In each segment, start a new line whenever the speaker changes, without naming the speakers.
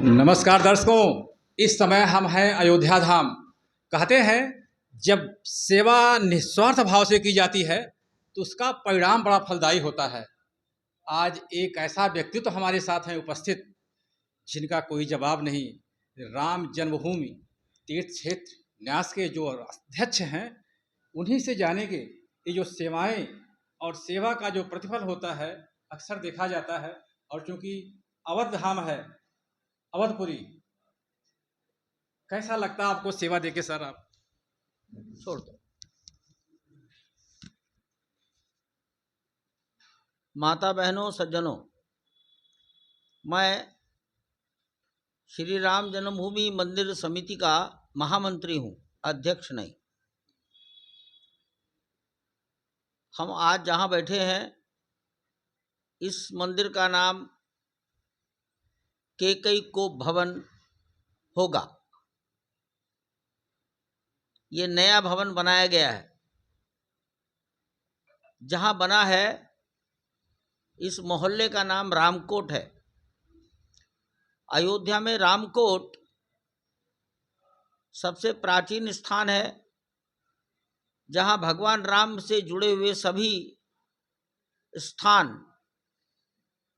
नमस्कार दर्शकों। इस समय हम हैं अयोध्या धाम। कहते हैं जब सेवा निस्वार्थ भाव से की जाती है तो उसका परिणाम बड़ा फलदायी होता है। आज एक ऐसा व्यक्तित्व हमारे साथ हैं उपस्थित जिनका कोई जवाब नहीं। राम जन्मभूमि तीर्थ क्षेत्र न्यास के जो अध्यक्ष हैं, उन्हीं से जानेंगे ये जो सेवाएं और सेवा का जो प्रतिफल होता है अक्सर देखा जाता है। और चूंकि अवध धाम है, अवधपुरी, कैसा लगता है आपको सेवा देके सर? आप छोड़ दो।
माता बहनों सज्जनों, मैं श्री राम जन्मभूमि मंदिर समिति का महामंत्री हूँ, अध्यक्ष नहीं। हम आज जहाँ बैठे हैं इस मंदिर का नाम केकई को भवन होगा। ये नया भवन बनाया गया है। जहाँ बना है इस मोहल्ले का नाम रामकोट है। अयोध्या में रामकोट सबसे प्राचीन स्थान है जहाँ भगवान राम से जुड़े हुए सभी स्थान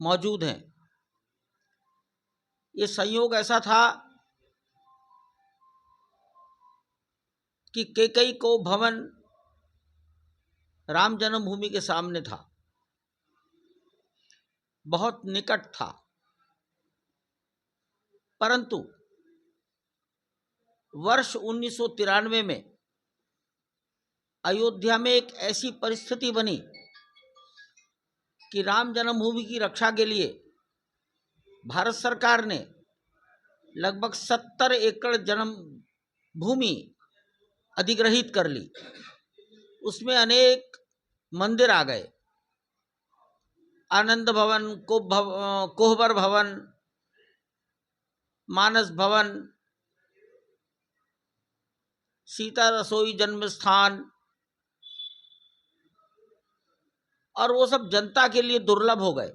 मौजूद हैं। ये संयोग ऐसा था कि केकई को भवन राम जन्मभूमि के सामने था, बहुत निकट था। परंतु वर्ष 1993 में अयोध्या में एक ऐसी परिस्थिति बनी कि राम जन्मभूमि की रक्षा के लिए भारत सरकार ने लगभग 70 एकड़ जन्म भूमि अधिग्रहित कर ली। उसमें अनेक मंदिर आ गए, आनंद भवन, कोहबर भवन, मानस भवन, सीता रसोई जन्म स्थान, और वो सब जनता के लिए दुर्लभ हो गए।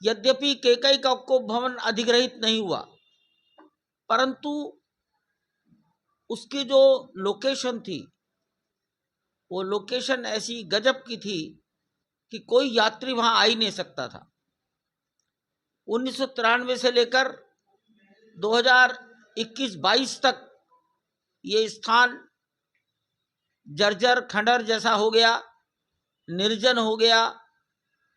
यद्यपि केकई का को भवन अधिग्रहित नहीं हुआ, परंतु उसकी जो लोकेशन थी वो लोकेशन ऐसी गजब की थी कि कोई यात्री वहां आ ही नहीं सकता था। 1993 से लेकर 2021-22 तक ये स्थान जर्जर खंडर जैसा हो गया, निर्जन हो गया।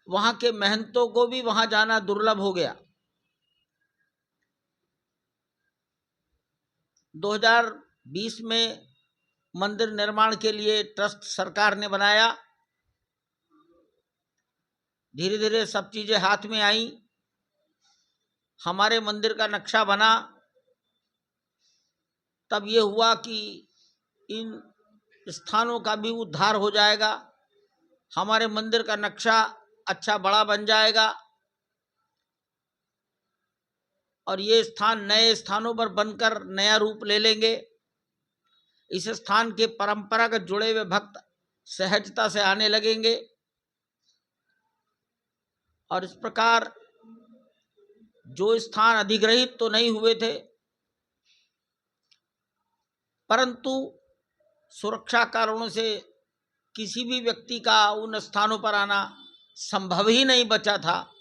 वहां के महंतों को भी वहां जाना दुर्लभ हो गया। 2020 में मंदिर निर्माण के लिए ट्रस्ट सरकार ने बनाया। धीरे धीरे सब चीजें हाथ में आई। हमारे मंदिर का नक्शा बना। तब ये हुआ कि इन स्थानों का भी उद्धार हो जाएगा, हमारे मंदिर का नक्शा अच्छा बड़ा बन जाएगा और ये स्थान नए स्थानों पर बनकर नया रूप ले लेंगे। इस स्थान के परंपरागत जुड़े हुए भक्त सहजता से आने लगेंगे और इस प्रकार जो स्थान अधिग्रहित तो नहीं हुए थे, परंतु सुरक्षा कारणों से किसी भी व्यक्ति का उन स्थानों पर आना संभव ही नहीं बचा था।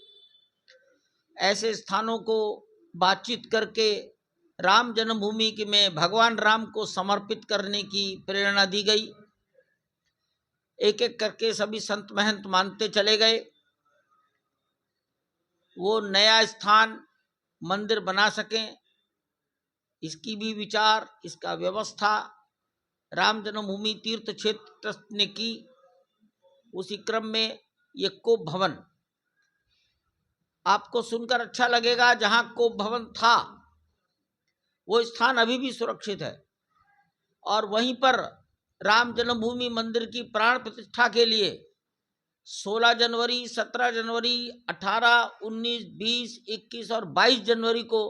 ऐसे स्थानों को बातचीत करके राम जन्मभूमि में भगवान राम को समर्पित करने की प्रेरणा दी गई। एक एक करके सभी संत महंत मानते चले गए। वो नया स्थान मंदिर बना सकें, इसकी भी विचार, इसका व्यवस्था राम जन्मभूमि तीर्थ क्षेत्र ट्रस्ट ने की। उसी क्रम में ये कोप भवन, आपको सुनकर अच्छा लगेगा, जहां कोप भवन था वो स्थान अभी भी सुरक्षित है और वहीं पर राम जन्मभूमि मंदिर की प्राण प्रतिष्ठा के लिए 16 जनवरी, 17 जनवरी, 18, 19, 20, 21 और 22 जनवरी को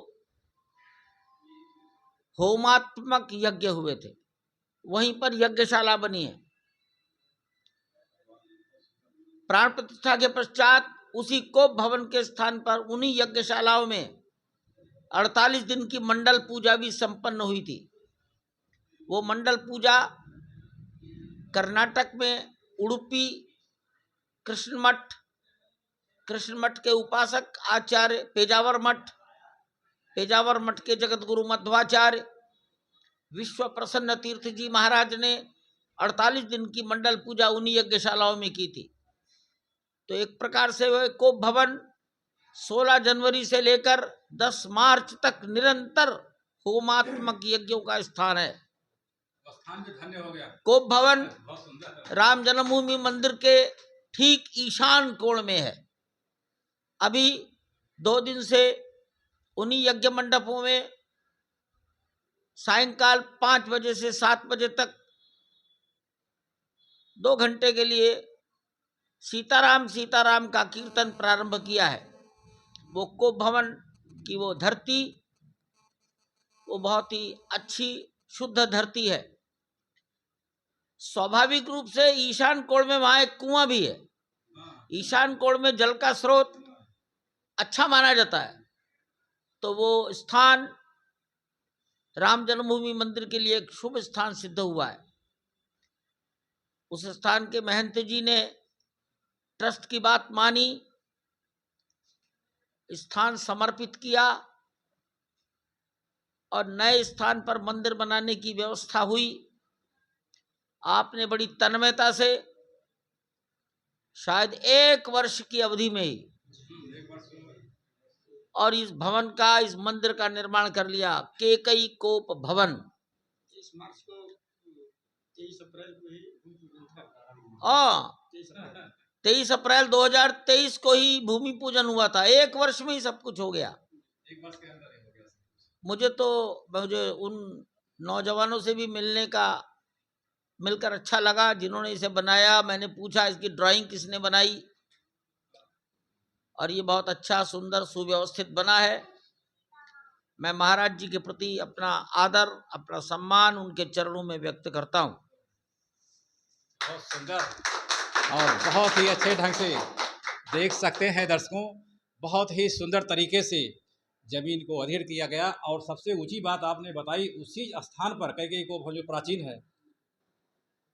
होमात्मक यज्ञ हुए थे। वहीं पर यज्ञशाला बनी है। प्राण प्रतिष्ठा के पश्चात उसी कोप भवन के स्थान पर उन्हीं यज्ञशालाओं में 48 दिन की मंडल पूजा भी संपन्न हुई थी। वो मंडल पूजा कर्नाटक में उडुपी कृष्ण मठ के उपासक आचार्य पेजावर मठ के जगत गुरु मध्वाचार्य विश्व प्रसन्न तीर्थ जी महाराज ने 48 दिन की मंडल पूजा उन्हीं यज्ञशालाओं में की थी। तो एक प्रकार से वह कोप भवन 16 जनवरी से लेकर 10 मार्च तक निरंतर होमात्मक यज्ञों का स्थान है।
स्थान भी धन्य हो गया।
कोप भवन
बहुत सुंदर।
राम जन्मभूमि मंदिर के ठीक ईशान कोण में है। अभी 2 दिन से उन्हीं यज्ञ मंडपों में सायंकाल 5 बजे से 7 बजे तक 2 घंटे के लिए सीताराम सीताराम का कीर्तन प्रारंभ किया है। वो कोप भवन की वो धरती वो बहुत ही अच्छी शुद्ध धरती है। स्वाभाविक रूप से ईशान कोण में वहां एक कुआं भी है। ईशान कोण में जल का स्रोत अच्छा माना जाता है। तो वो स्थान राम जन्मभूमि मंदिर के लिए एक शुभ स्थान सिद्ध हुआ है। उस स्थान के महंत जी ने ट्रस्ट की बात मानी, स्थान समर्पित किया और नए स्थान पर मंदिर बनाने की व्यवस्था हुई। आपने बड़ी तन्मयता से शायद 1 वर्ष की अवधि में ही और इस भवन का इस मंदिर का निर्माण कर लिया। केकई कोप भवन। 23 अप्रैल 2023 को ही भूमि पूजन हुआ था। 1 वर्ष में ही सब कुछ हो गया।
1 वर्ष के अंदर ही हो गया।
मुझे उन नौजवानों से भी मिलकर अच्छा लगा जिन्होंने इसे बनाया। मैंने पूछा इसकी ड्राइंग किसने बनाई, और ये बहुत अच्छा सुंदर सुव्यवस्थित बना है। मैं महाराज जी के प्रति अपना आदर अपना सम्मान उनके चरणों में व्यक्त करता हूँ।
बहुत सुंदर और बहुत ही अच्छे ढंग से देख सकते हैं दर्शकों, बहुत ही सुंदर तरीके से जमीन को अधेड़ किया गया। और सबसे ऊंची बात आपने बताई, उसी स्थान पर कैकेयी कोप जो प्राचीन है,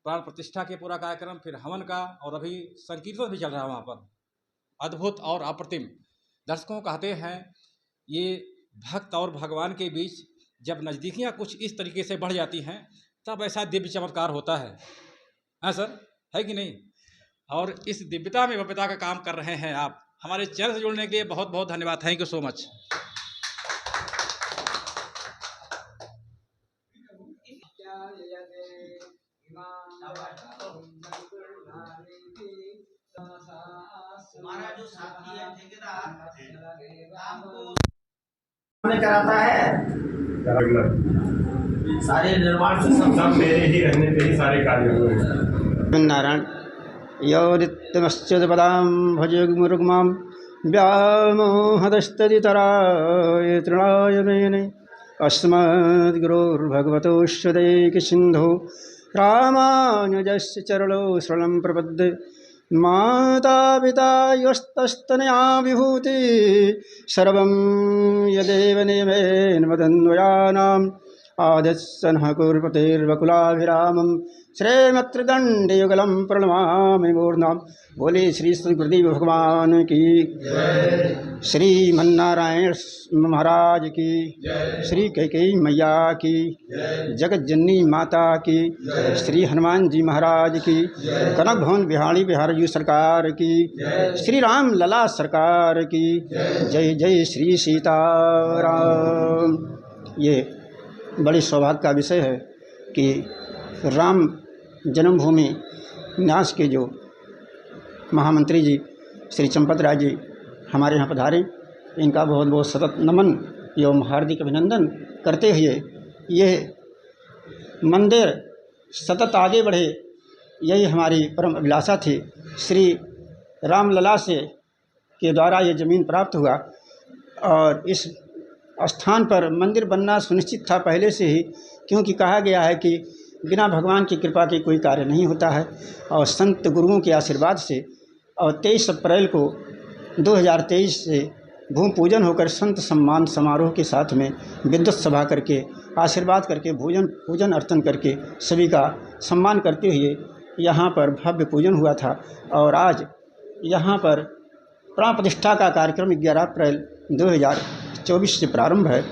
प्राण प्रतिष्ठा के पूरा कार्यक्रम, फिर हवन का, और अभी संकीर्तन भी चल रहा है वहाँ पर। अद्भुत और अप्रतिम। दर्शकों कहते हैं ये भक्त और भगवान के बीच जब नज़दीकियाँ कुछ इस तरीके से बढ़ जाती हैं तब ऐसा दिव्य चमत्कार होता है। हाँ सर, है कि नहीं? और इस दिव्यता में भव्यता का काम कर रहे हैं आप। हमारे चैनल से जुड़ने के लिए बहुत बहुत धन्यवाद। Thank you so much.
हमारा जो साथी है ठेकेदार काम को कराता है, सारे निर्माण से सब मेरे ही रहने पे ही सारे कार्य हुए।
नारायण योदित्यमश्चिदपदां भजे मुरुग्मां व्यामोहदस्तदितराय तृणाय मेने अस्मद्गुरोर्भगवतोऽस्य दैकसिन्धो रामानुजस्य चरणौ शरणं प्रपद्ये। माता पिता योस्तस्तनया विभूति सर्वं यदेव नियमेन मदन्वयानाम् आदस्सनः कुरुपतेर्वकुलाभिरामं श्रीमत्रिदण्डयुगलं प्रणमामि मूर्धां। बोले श्री गुरुदेव भगवान की, श्रीमन्नारायण महाराज की, श्री कैकेयी मैया की, जगत जननी माता की, श्री हनुमान जी महाराज की, कनक भवन बिहारी बिहार जी सरकार की, श्री राम लला सरकार की। जय जय श्री सीताराम। ये बड़े सौभाग्य का विषय है कि राम जन्मभूमि न्यास के जो महामंत्री जी श्री चंपत राय जी हमारे यहाँ पधारे, इनका बहुत बहुत सतत नमन एवं हार्दिक अभिनंदन करते हुए यह मंदिर सतत आगे बढ़े, यही हमारी परम अभिलाषा थी। श्री रामलला से के द्वारा ये ज़मीन प्राप्त हुआ और इस स्थान पर मंदिर बनना सुनिश्चित था पहले से ही, क्योंकि कहा गया है कि बिना भगवान की कृपा के कोई कार्य नहीं होता है। और संत गुरुओं के आशीर्वाद से और 23 अप्रैल को 2023 से भूमि पूजन होकर संत सम्मान समारोह के साथ में विद्युत सभा करके आशीर्वाद करके पूजन अर्चन करके सभी का सम्मान करते हुए यहाँ पर भव्य पूजन हुआ था। और आज यहाँ पर प्राण प्रतिष्ठा का कार्यक्रम 11 अप्रैल 2024 से प्रारंभ है।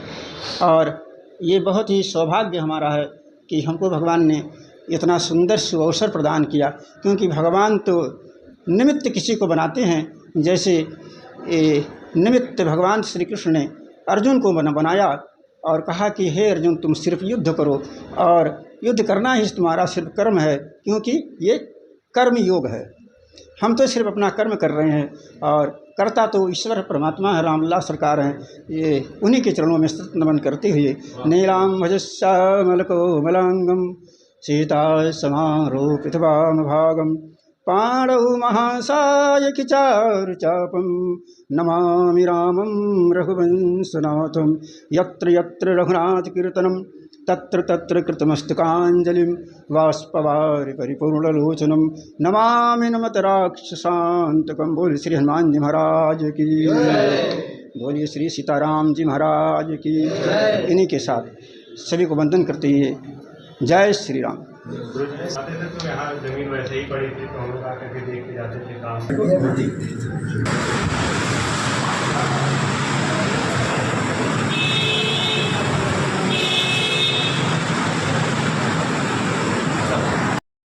और ये बहुत ही सौभाग्य हमारा है कि हमको भगवान ने इतना सुंदर सुअवसर प्रदान किया, क्योंकि भगवान तो निमित्त किसी को बनाते हैं। जैसे निमित्त भगवान श्री कृष्ण ने अर्जुन को बनाया और कहा कि हे अर्जुन, तुम सिर्फ युद्ध करो, और युद्ध करना ही तुम्हारा सिर्फ कर्म है, क्योंकि ये कर्म योग है। हम तो सिर्फ अपना कर्म कर रहे हैं, और कर्ता तो ईश्वर परमात्मा है, रामलला सरकार हैं। ये उन्हीं के चरणों में सतत नमन करते हुए नीलाम भजस्यामलकोमलांगम सीता समारोपित वाम भागम पाणौ महासायकि चारुचापं नमामि रामं रघुवंशनाथं यत्र यत्र रघुनाथ कीर्तनं तत्र तत्र कृतमस्तकाञ्जलिं बाष्पवारि परिपूर्णलोचनं नमामि नमत राक्षसान्तकं। बोलिए श्री हनुमान जी महाराज की, बोलिए श्री सीताराम जी महाराज की। इन्हीं के साथ सभी को वंदन करते हुए जय श्री राम।
आते थे तो यहाँ जमीन वैसे ही पड़ी थी, तो हम लोग आकर के देख के जाते थे काम।